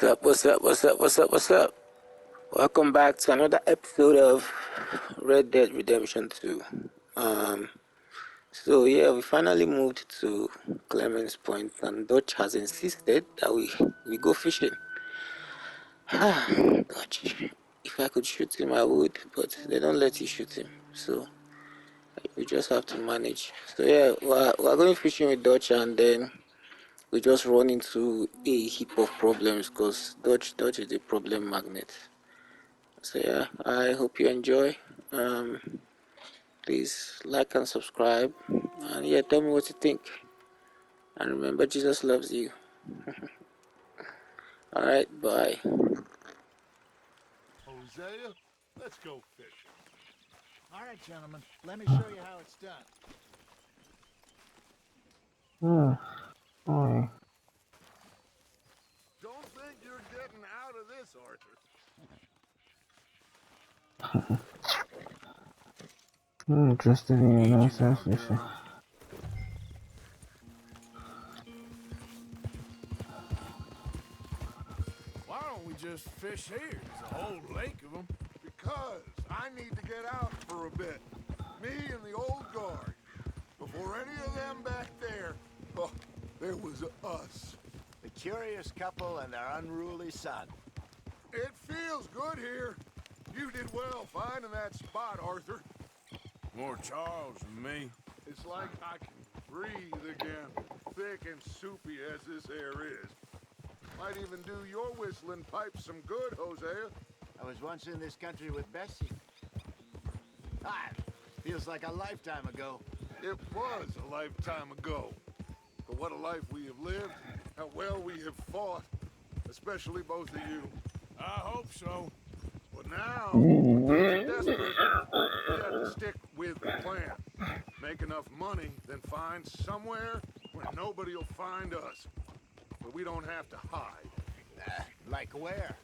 What's up? What's up? What's up? What's up? What's up? Welcome back to another episode of Red Dead Redemption 2. So yeah, we finally moved to Clemens Point, and Dutch has insisted that we go fishing. Dutch, if I could shoot him, I would, but they don't let you shoot him, so we just have to manage. So yeah, we're going fishing with Dutch, and then we just run into a heap of problems because Dutch is a problem magnet. So yeah, I hope you enjoy. Please like and subscribe, and yeah, tell me what you think. And remember, Jesus loves you. All right, bye. Hosea, let's go fishing. All right, gentlemen, let me show you how it's done. Oh, Don't think you're getting out of this, Arthur. I'm interested in Easy nonsense now, fishing. General. Why don't we just fish here? There's a whole lake of them. Because I need to get out for a bit. Me and the old guard. Before any of them back there, oh, there was us. The curious couple and their unruly son. It feels good here. You did well finding that spot, Arthur. More Charles than me. It's like I can breathe again, thick and soupy as this air is. Might even do your whistling pipes some good, Hosea. I was once in this country with Bessie. Feels like a lifetime ago. It was a lifetime ago. But what a life we have lived, how well we have fought, especially both of you. I hope so. But now, we're desperate. We have to stick with the plan. Make enough money, then find somewhere where nobody will find us. But we don't have to hide. Like where?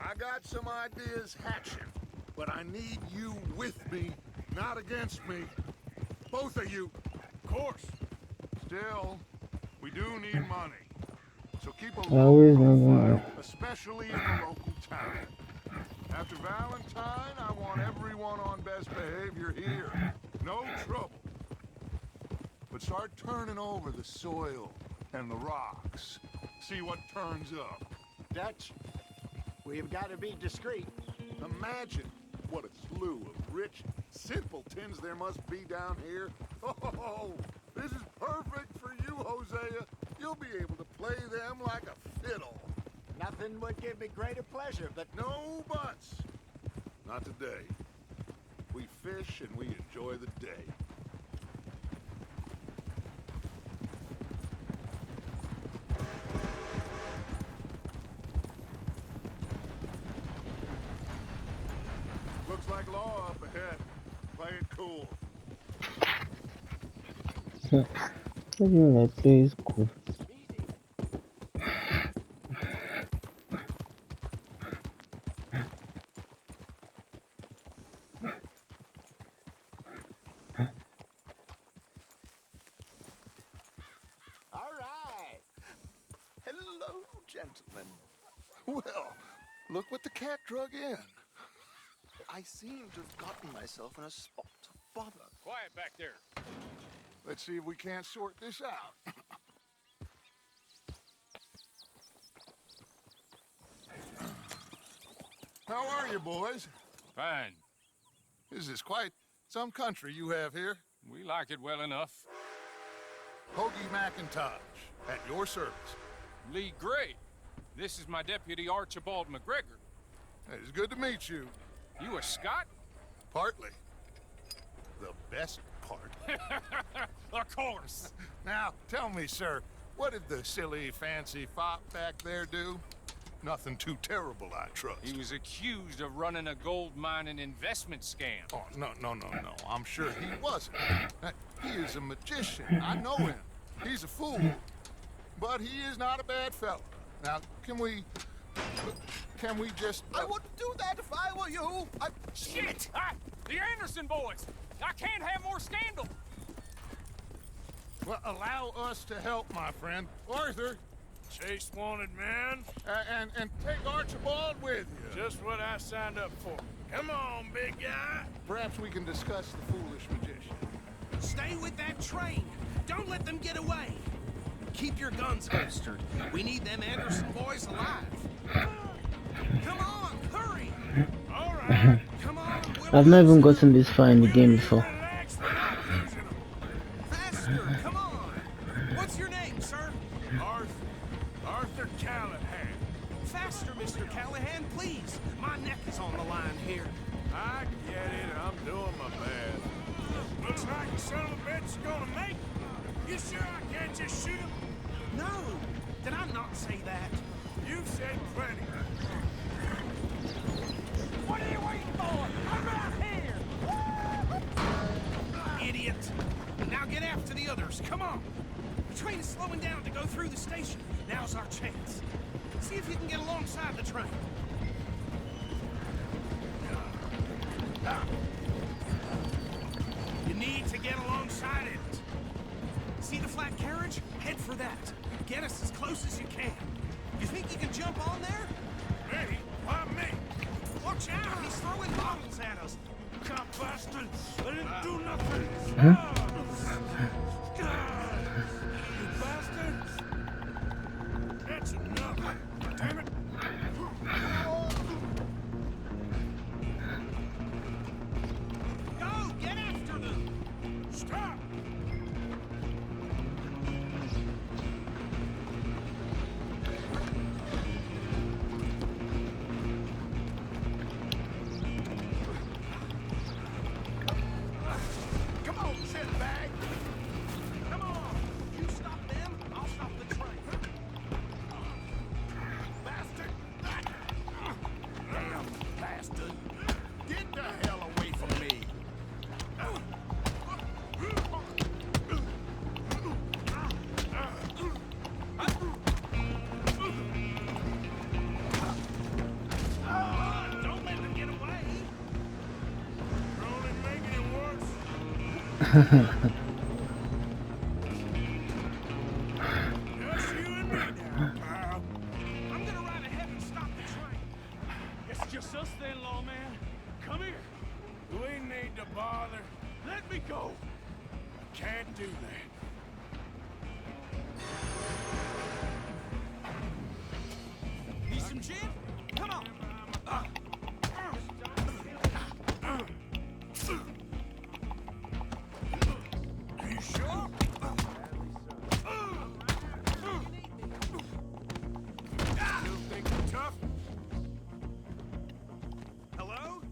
I got some ideas hatching, but I need you with me, not against me. Both of you. Of course. Still, we do need money. So keep a Always low need money. profile, especially in the local town. After Valentine, I want everyone on best behavior here. No trouble. But start turning over the soil and the rocks. See what turns up. Dutch, we've got to be discreet. Imagine what a slew of rich simpletons there must be down here. Oh, this is perfect for you, Hosea. You'll be able to play them like a fiddle. Nothing would give me greater pleasure, but No buts. Not today. We fish and we enjoy the day. Looks like law up ahead. Play it cool. What do you mean that plays cool? all right. Hello, gentlemen. Well, look what the cat drug in. I seem to have gotten myself in a spot to bother. Quiet back there. Let's see if we can't sort this out. How are you, boys? Fine. This is quite some country you have here. We like it well enough. Hoagie McIntosh, at your service. Lee Gray. This is my deputy Archibald McGregor. It's good to meet you. You a Scot? Partly. The best part. Of course. Now, tell me, sir, what did the silly, fancy fop back there do? Nothing too terrible, I trust. He was accused of running a gold mining investment scam. Oh, no. I'm sure he wasn't. He is a magician. I know him. He's a fool. But he is not a bad fellow. Now, can we just... I wouldn't do that if I were you. Shit! The Anderson boys! I can't have more scandal! Well, allow us to help, my friend. Arthur, Chase wanted man. And take Archibald with you. Just what I signed up for. Come on, big guy. Perhaps we can discuss the foolish magician. Stay with that train. Don't let them get away. Keep your guns holstered. We need them Anderson boys alive. Come on, hurry. All right. Come on. I've not even gotten this far in the game before. Relax, we're not losing them. Faster, come on. What's your name, sir? Arthur Callahan. Faster, Mr. Callahan, please. My neck is on the line here. I get it. I'm doing my best. Looks like the son of a bitch is gonna make it. You sure I can't just shoot him? No, did I not say that? You've said plenty. What are you waiting for? I'm right here! Idiot. Now get after the others, come on. The train is slowing down to go through the station. Now's our chance. See if you can get alongside the train. You need to get alongside it. See the flat carriage? Head for that. Get us as close as you can. You think you can jump on there? Me? Why me? Watch out, he's throwing bottles at us. Cop bastard! I didn't do nothing! You bastard! That's enough! Damn it! Go, get after them! Stop! Come on, shitbag! Come on! You stop them, I'll stop the train. Bastard! Damn bastard! Get the hell away from me! Don't let them get away. You're only making it worse. Just you and me now, pal. I'm gonna ride ahead and stop the train. It's just us then, lawman. Come here. We need to bother. Let me go. I can't do that. Need some gin? Come on. Are you sure? Still think you're tough? Hello?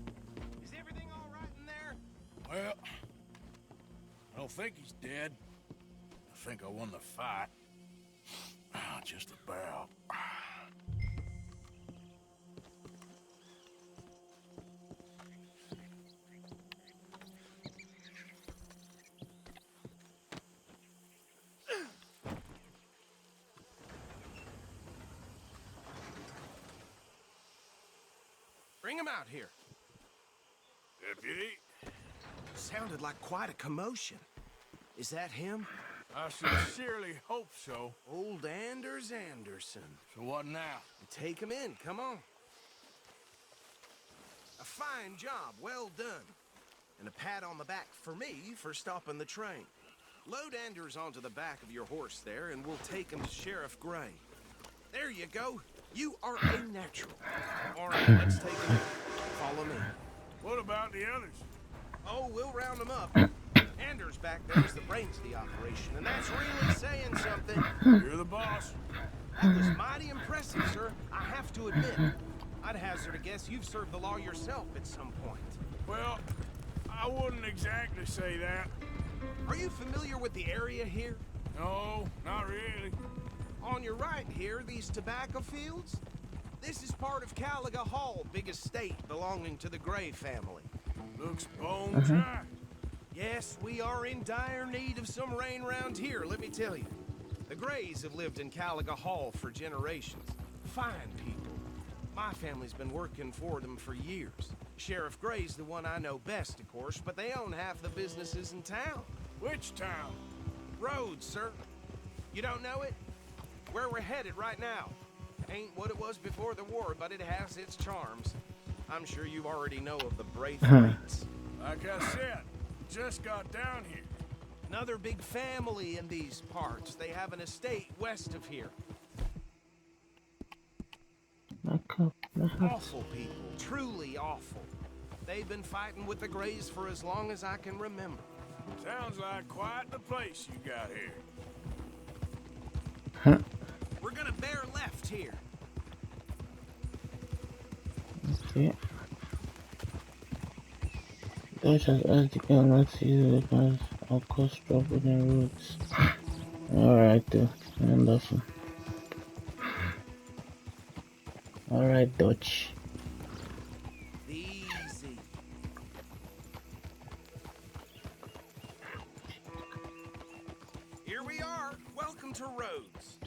Is everything all right in there? Well, I don't think he's dead. I think I won the fight. Just about. Bring him out here. Deputy, Sounded like quite a commotion. Is that him? I sincerely hope so. Old Anders Anderson. So what now? Take him in, come on. A fine job, well done. And a pat on the back for me for stopping the train. Load Anders onto the back of your horse there, and we'll take him to Sheriff Gray. There you go. You are a natural. All right, let's take him in. Follow me. What about the others? Oh, we'll round them up. Anders back there is the brains of the operation, and that's really saying something. You're the boss. That was mighty impressive, sir. I have to admit. I'd hazard a guess you've served the law yourself at some point. Well, I wouldn't exactly say that. Are you familiar with the area here? No, not really. On your right here, these tobacco fields? This is part of Caliga Hall, big estate belonging to the Gray family. Looks bone dry. Yes, we are in dire need of some rain round here, let me tell you. The Grays have lived in Caliga Hall for generations. Fine people. My family's been working for them for years. Sheriff Gray's the one I know best, of course, but they own half the businesses in town. Which town? Rhodes, sir. You don't know it? where we're headed right now. Ain't what it was before the war, but it has its charms. I'm sure you already know of the Braithwaites. Like I said, just got down here. Another big family in these parts. They have an estate west of here. Back up. Awful people, truly awful. They've been fighting with the Greys for as long as I can remember. Sounds like quite the place you got here. Huh. We're gonna bear left here. Okay. Dutch has asked the cannot see the weapons of course drop within roads. Alright, wonderful. Alright, Dutch. Easy. Here we are. Welcome to Rhodes.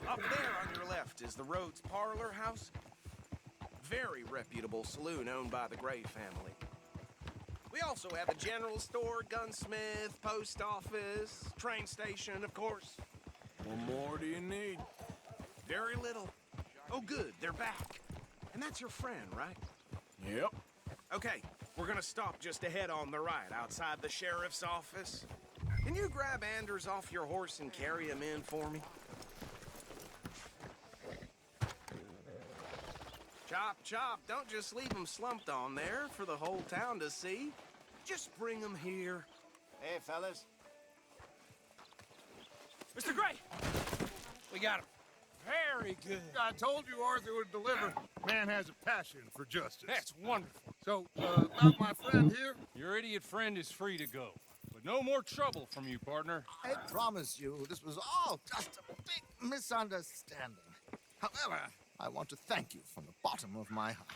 Up there on your left is the Rhodes Parlor House. Very reputable saloon owned by the Gray family. We also have a general store, gunsmith, post office, train station, of course. What more do you need? Very little. Oh, good, they're back. And that's your friend, right? Yep. Okay, we're gonna stop just ahead on the right, outside the sheriff's office. Can you grab Anders off your horse and carry him in for me? Chop, chop, don't just leave him slumped on there for the whole town to see. Just bring him here. Hey, fellas. Mr. Gray! We got him. Very good. I told you Arthur would deliver. Man has a passion for justice. That's wonderful. So, about my friend here? Your idiot friend is free to go. But no more trouble from you, partner. I promise you, this was all just a big misunderstanding. However, I want to thank you from the bottom of my heart.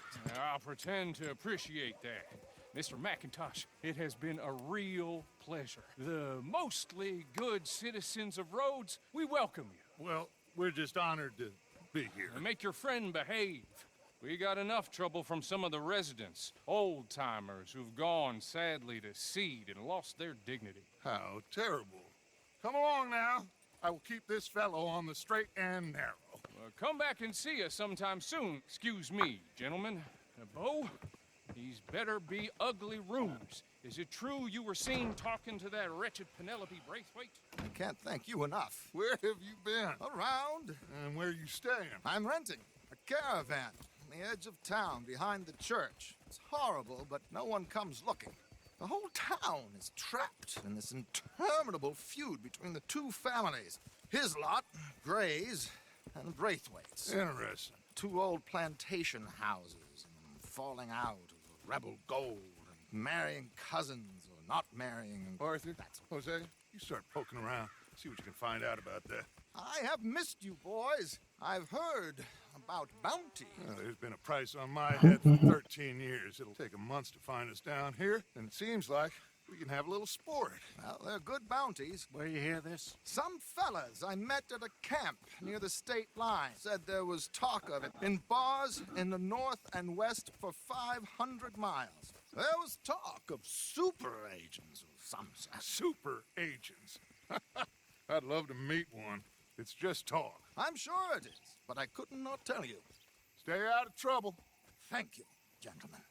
I'll pretend to appreciate that. Mr. McIntosh, it has been a real pleasure. The mostly good citizens of Rhodes, we welcome you. Well, we're just honored to be here. And make your friend behave. We got enough trouble from some of the residents, old-timers who've gone, sadly, to seed and lost their dignity. How terrible. Come along now. I will keep this fellow on the straight and narrow. Come back and see us sometime soon. Excuse me, gentlemen. Bo, these better be ugly rooms. Is it true you were seen talking to that wretched Penelope Braithwaite? I can't thank you enough. Where have you been? Around, And where you staying? I'm renting a caravan on the edge of town behind the church. It's horrible, but no one comes looking. The whole town is trapped in this interminable feud between the two families. His lot, Grays, and Braithwaite's. Interesting. Two old plantation houses, and falling out of rebel gold, and marrying cousins or not marrying. And Arthur, that's Jose, you start poking around. See what you can find out about that. I have missed you, boys. I've heard about bounty. Well, there's been a price on my head for 13 years. It'll take a month to find us down here, and it seems like we can have a little sport. Well, they're good bounties. Where you hear this? Some fellas I met at a camp near the state line said there was talk of it in bars in the north and west for 500 miles. There was talk of super agents of some sort. Super agents. I'd love to meet one. It's just talk. I'm sure it is, but I couldn't not tell you. Stay out of trouble. Thank you, gentlemen.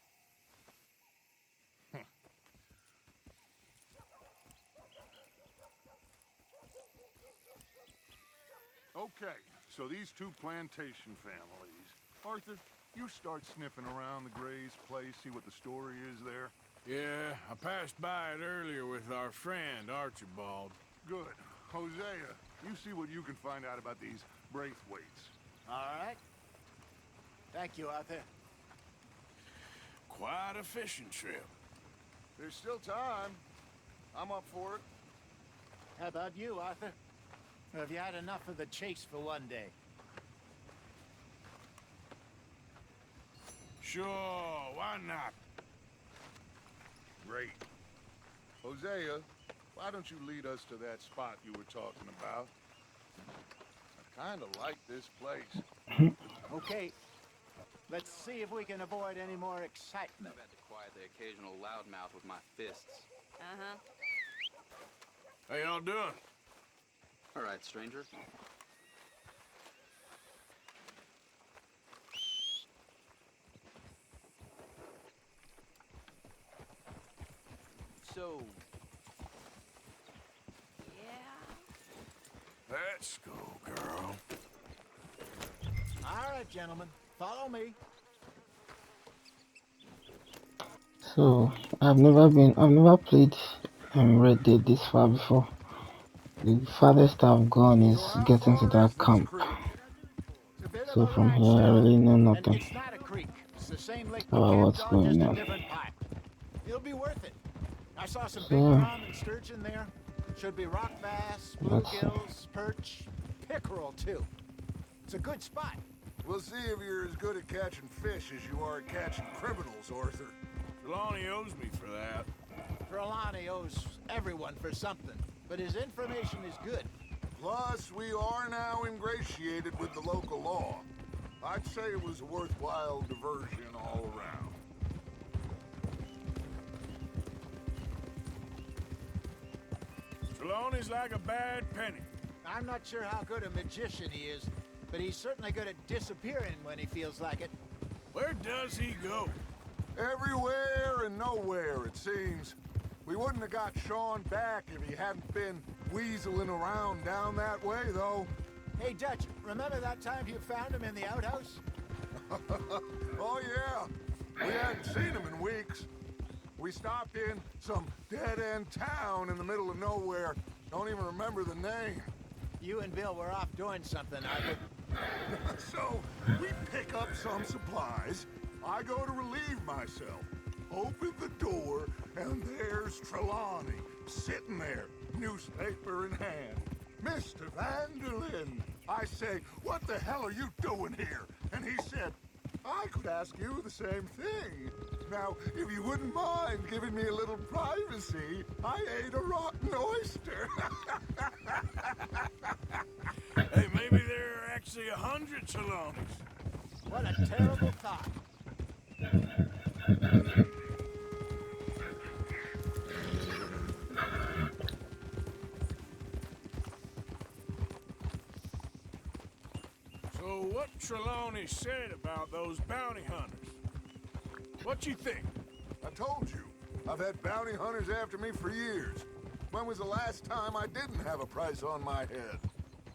Okay, so these two plantation families. Arthur, you start sniffing around the Gray's place, see what the story is there. Yeah, I passed by it earlier with our friend, Archibald. Good. Hosea, you see what you can find out about these Braithwaites. All right. Thank you, Arthur. Quite a fishing trip. There's still time. I'm up for it. How about you, Arthur? Or have you had enough of the chase for one day? Sure, why not? Great. Hosea, why don't you lead us to that spot you were talking about? I kind of like this place. Okay. Let's see if we can avoid any more excitement. I've had to quiet the occasional loudmouth with my fists. How y'all doing? All right, stranger. So... Let's go, girl. All right, gentlemen, follow me. So I've never played Red Dead this far before. The farthest I've gone is So how getting to far is that this camp. creek? It's a bit of So a from ride, here I son. really know And nothing it's not a creek. It's the same lake we about camped what's on, just going a on. different pipe. It'll be worth it. I saw some big So prom and sturgeon there. Should be rock bass, that's bluegills, perch, pickerel too. It's a good spot. We'll see if you're as good at catching fish as you are at catching criminals, Arthur. Trelawney owes me for that. Trelawney owes everyone for something, but his information is good. Plus, we are now ingratiated with the local law. I'd say it was a worthwhile diversion all around. Trelawney's like a bad penny. I'm not sure how good a magician he is, but he's certainly good at disappearing when he feels like it. Where does he go? Everywhere and nowhere, it seems. We wouldn't have got Sean back if he hadn't been weaseling around down that way, though. Hey, Dutch, remember that time you found him in the outhouse? Oh, yeah. We hadn't seen him in weeks. We stopped in some dead-end town in the middle of nowhere. Don't even remember the name. You and Bill were off doing something, Arthur. So, we pick up some supplies. I go to relieve myself. Open the door, and there's Trelawney, sitting there, newspaper in hand. Mr. Vanderlyn. I say, what the hell are you doing here? And he said, I could ask you the same thing. Now, if you wouldn't mind giving me a little privacy, I ate a rotten oyster. Hey, maybe there are actually 100 Trelawneys. What a terrible thought. So what Trelawney said about those bounty hunters? What you think? I told you, I've had bounty hunters after me for years. When was the last time I didn't have a price on my head?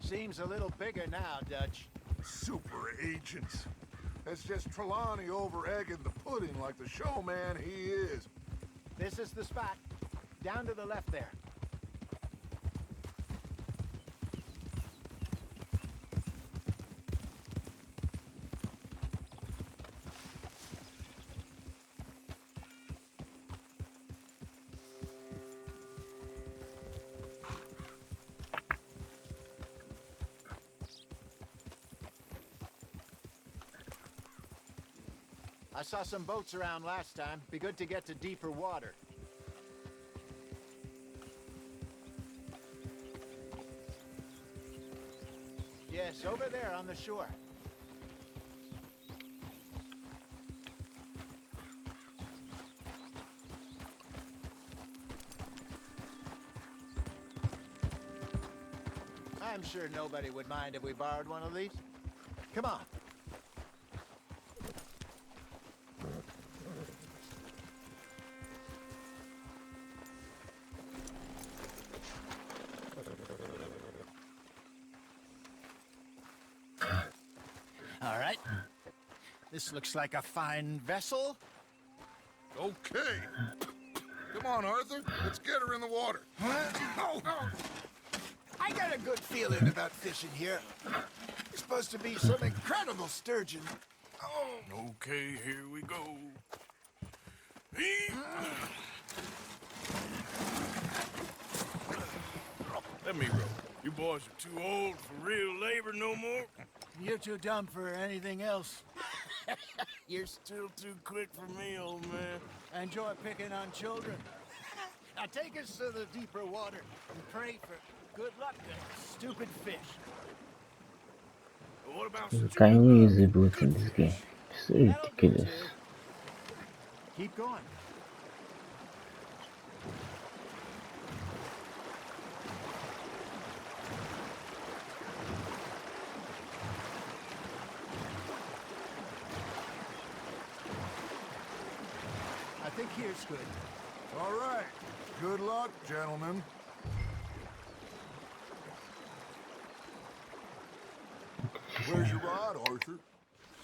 Seems a little bigger now, Dutch. Super agents. It's just Trelawney over-egging the pudding like the showman he is. This is the spot. Down to the left there. I saw some boats around last time. Be good to get to deeper water. Yes, over there on the shore. I'm sure nobody would mind if we borrowed one of these. Come on. All right. This looks like a fine vessel. Okay. Come on, Arthur. Let's get her in the water. Oh, I got a good feeling about fishing here. It's supposed to be some incredible sturgeon. Oh. Okay, here we go. Let me row. You boys are too old for real labor no more. You're too dumb for anything else. You're still too quick for me, old man. I enjoy picking on children. Now take us to the deeper water and pray for good luck to stupid fish. But what about can you use a boat in this game? It's so That'll do, ridiculous. too. Keep going. I think here's good. All right. Good luck, gentlemen. Where's your rod, Arthur?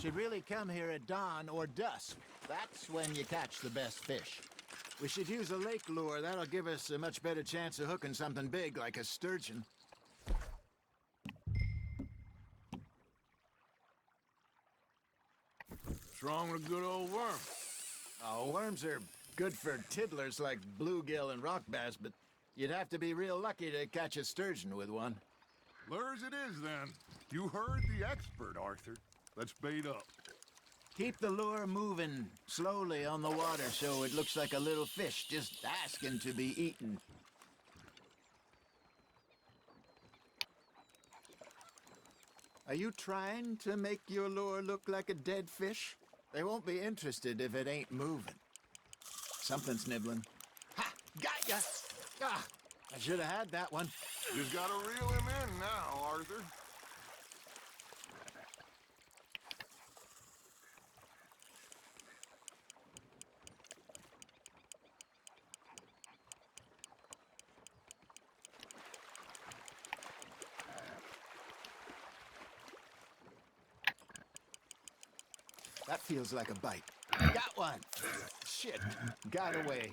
Should really come here at dawn or dusk. That's when you catch the best fish. We should use a lake lure. That'll give us a much better chance of hooking something big like a sturgeon. What's wrong with a good old worm? Oh, worms are good for tiddlers like bluegill and rock bass, but you'd have to be real lucky to catch a sturgeon with one. Lures it is, then. You heard the expert, Arthur. Let's bait up. Keep the lure moving slowly on the water so it looks like a little fish just asking to be eaten. Are you trying to make your lure look like a dead fish? They won't be interested if it ain't moving. Something's nibbling. Ha! Got ya! Ah! I should have had that one. Just gotta reel him in now, Arthur. That feels like a bite. Got one! Shit! Got away.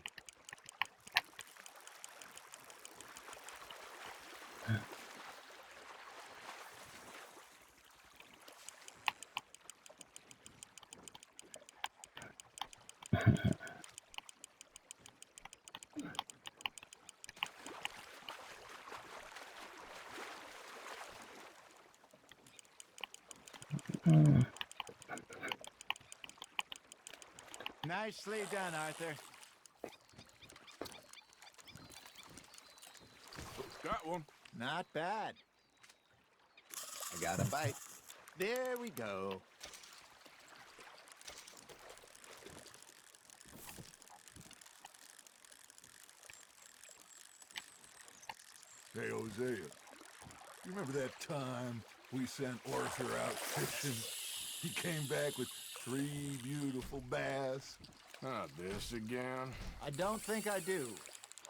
Nicely done, Arthur. Got one. Not bad. I got a bite. There we go. Hey, Hosea. You remember that time we sent Arthur out fishing? He came back with 3 beautiful bass. Not this again. I don't think I do.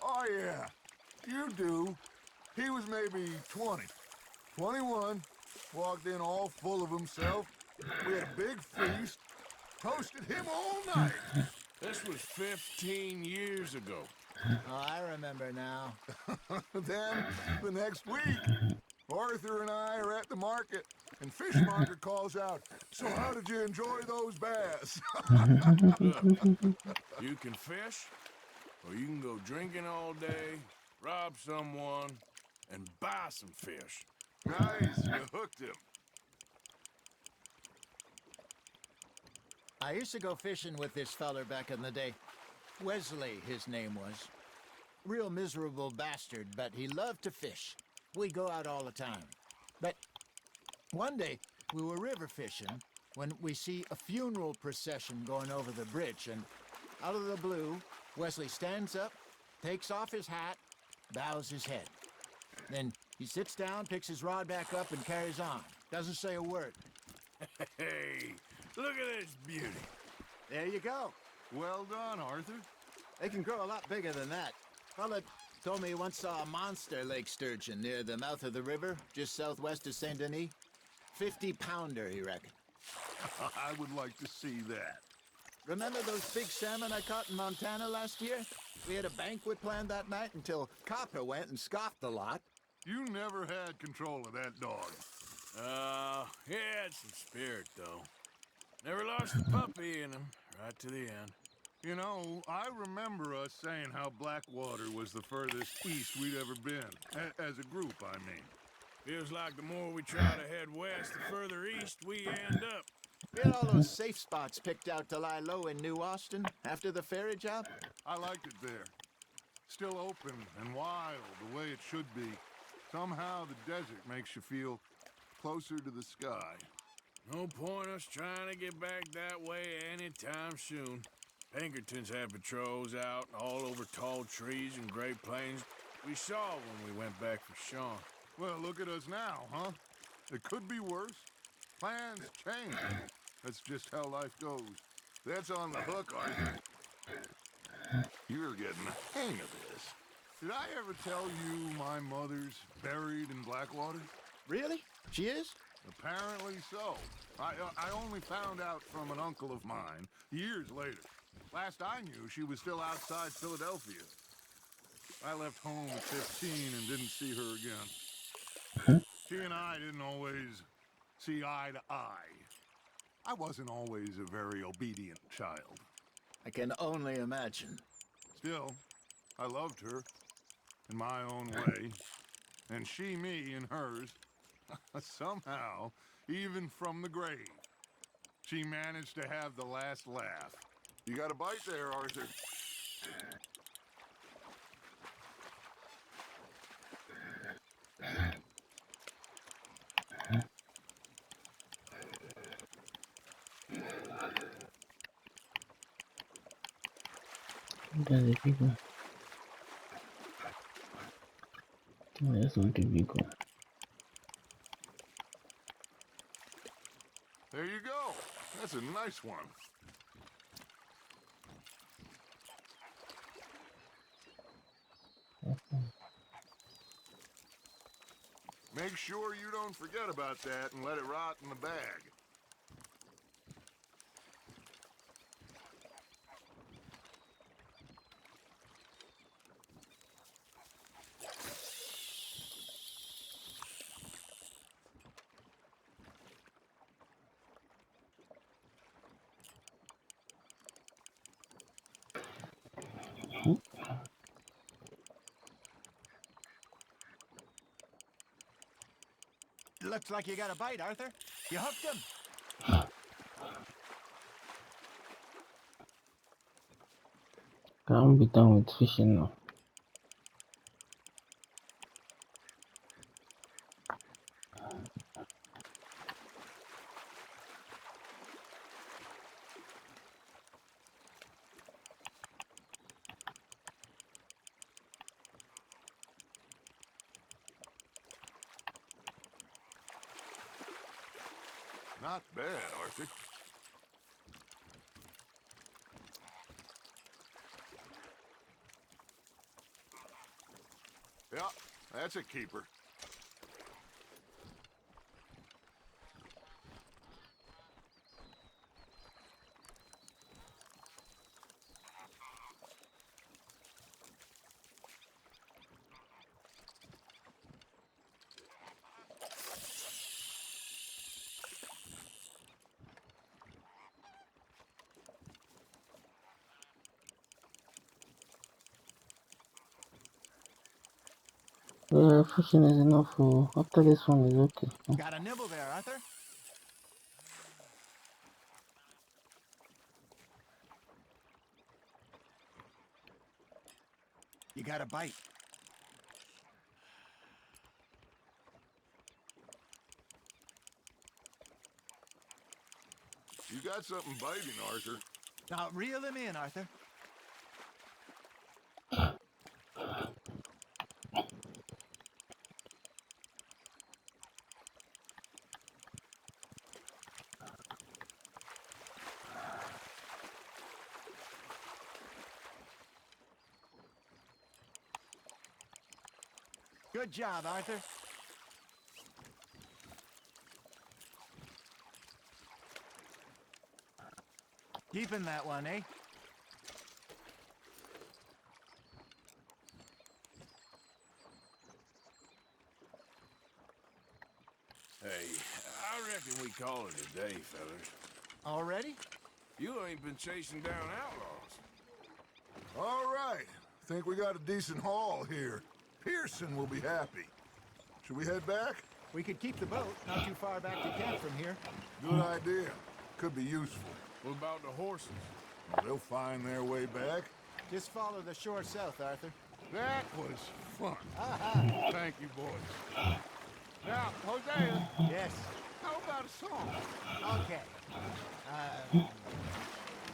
Oh, yeah. You do. He was maybe 20. 21. Walked in all full of himself. We had a big feast. Toasted him all night. This was 15 years ago. Oh, I remember now. Then, the next week, Arthur and I are at the market, and Fishmonger calls out, "So how did you enjoy those bass?" You can fish, or you can go drinking all day, rob someone, and buy some fish. Nice, you hooked him. I used to go fishing with this feller back in the day. Wesley, his name was. Real miserable bastard, but he loved to fish. We go out all the time. But one day, we were river fishing when we see a funeral procession going over the bridge, and out of the blue, Wesley stands up, takes off his hat, bows his head. Then he sits down, picks his rod back up, and carries on. Doesn't say a word. Hey, look at this beauty. There you go. Well done, Arthur. They can grow a lot bigger than that. Fella told me he once saw a monster lake sturgeon near the mouth of the river, just southwest of Saint Denis. 50-pounder, he reckoned. I would like to see that. Remember those big salmon I caught in Montana last year? We had a banquet planned that night until Copper went and scoffed the lot. You never had control of that dog. He had some spirit, though. Never lost the puppy in him, right to the end. You know, I remember us saying how Blackwater was the furthest east we'd ever been. As a group, I mean. Feels like the more we try to head west, the further east we end up. We had all those safe spots picked out to lie low in New Austin after the ferry job. I liked it there. Still open and wild, the way it should be. Somehow the desert makes you feel closer to the sky. No point us trying to get back that way anytime soon. Pinkertons had patrols out all over tall trees and Great Plains. We saw when we went back for Sean. Well, look at us now, huh? It could be worse. Plans change. That's just how life goes. That's on the hook, Arthur. You're getting the hang of this. Did I ever tell you my mother's buried in Blackwater? Really? She is? Apparently so. I only found out from an uncle of mine years later. Last I knew, she was still outside Philadelphia. I left home at 15 and didn't see her again. She and I didn't always see eye to eye. I wasn't always a very obedient child. I can only imagine. Still, I loved her in my own way, and she me in hers. Somehow, even from the grave, she managed to have the last laugh. You got a bite there, Arthur. That's a big one. Oh, that's not a big one. There you go. That's a nice one. Make sure you don't forget about that and let it rot in the bag. Looks like you got a bite, Arthur. You hooked him. Can't be done with fishing now. Not bad, Arthur. Yeah, that's a keeper. Yeah, fishing is enough. After this one is okay. Got a nibble there, Arthur. You got a bite. You got something biting, Arthur. Now reel him in, Arthur. Good job, Arthur. Keeping that one, eh? Hey, I reckon we call it a day, fellas. Already? You ain't been chasing down outlaws. All right. Think we got a decent haul here. Pearson will be happy. Should we head back? We could keep the boat not too far back to camp from here. Good idea. Could be useful. What about the horses? They'll find their way back. Just follow the shore south, Arthur. That was fun. Aha. Thank you, boys. Now, Hosea, Yes. how about a song? Okay.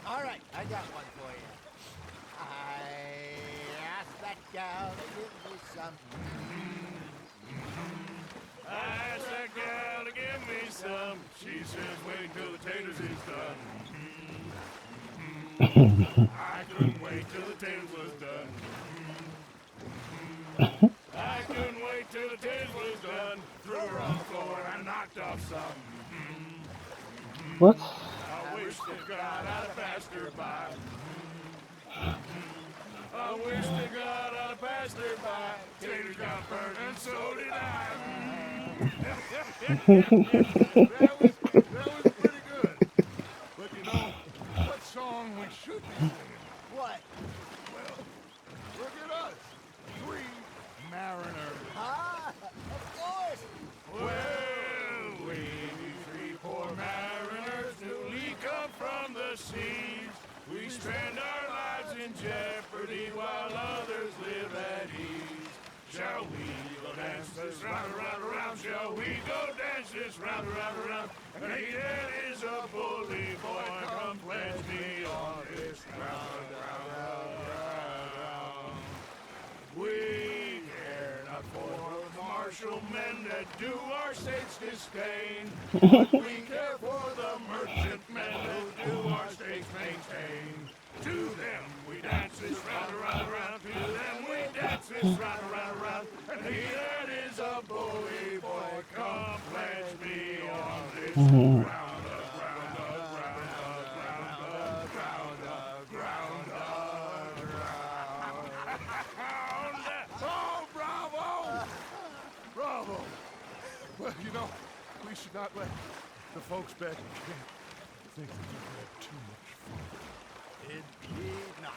All right, I got one for you. I asked that gal to give me some. I asked that gal to give me some. She says wait till the taters is done. I couldn't wait till the taters was done. What? I wish to God I'd have passed her by. I wish to God I'd have passed her by. Taters got burnt and so did I. That was pretty good. But you know, what song we should be singing? What? Well, look at us. Three mariners. Ah, of course. Well, we three poor mariners newly come from the seas. We spend our lives in jeopardy while others live at ease. Shall we go dance this round, around, around? Shall we go dance this round, around, around? And he that is a bully boy, come pledge me on this round, round, round, round. We care not for the martial men that do our states disdain, but we care for the merchant men who do our states maintain. To them we dance this round, around, around. To them we dance this round, around, around. And he that is a bully boy, come pledge me on this round up, round up, round up, round up, round up, round up, round up. Oh, bravo! Bravo! Well, you know, we should not let the folks back in camp think that we've had too much fun. Indeed not.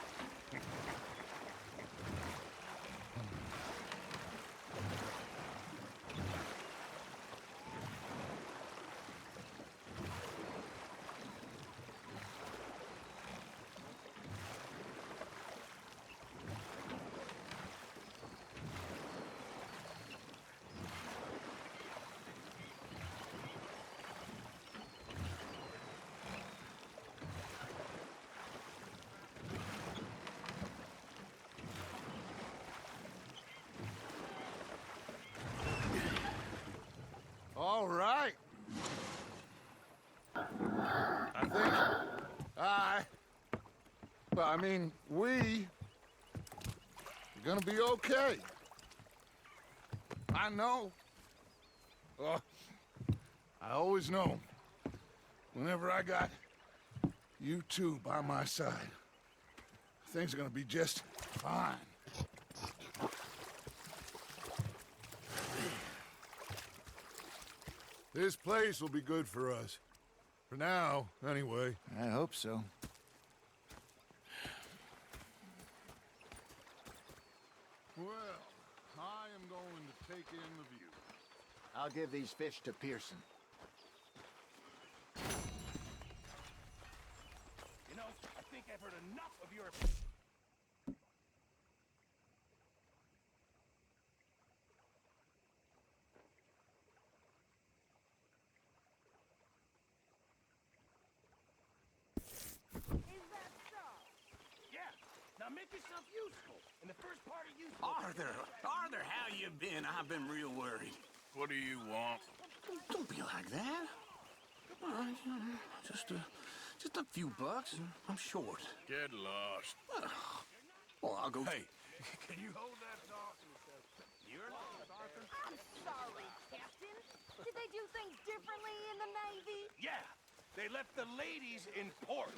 All right. I think I mean, we are gonna be okay. I know. Oh, I always know. Whenever I got you two by my side, things are gonna be just fine. This place will be good for us. For now, anyway. I hope so. Well, I am going to take in the view. I'll give these fish to Pearson. You know, I think I've heard enough of your... Yeah, now make yourself useful. In the first part of useful... Arthur, how you been? I've been real worried. What do you want? Don't be like that. All right, just a few bucks, and I'm short. Get lost. Well, I'll go. Hey, can you hold that dog? You're lost, Arthur. I'm sorry, Captain. Did they do things differently in the Navy? Yeah, they left the ladies in port.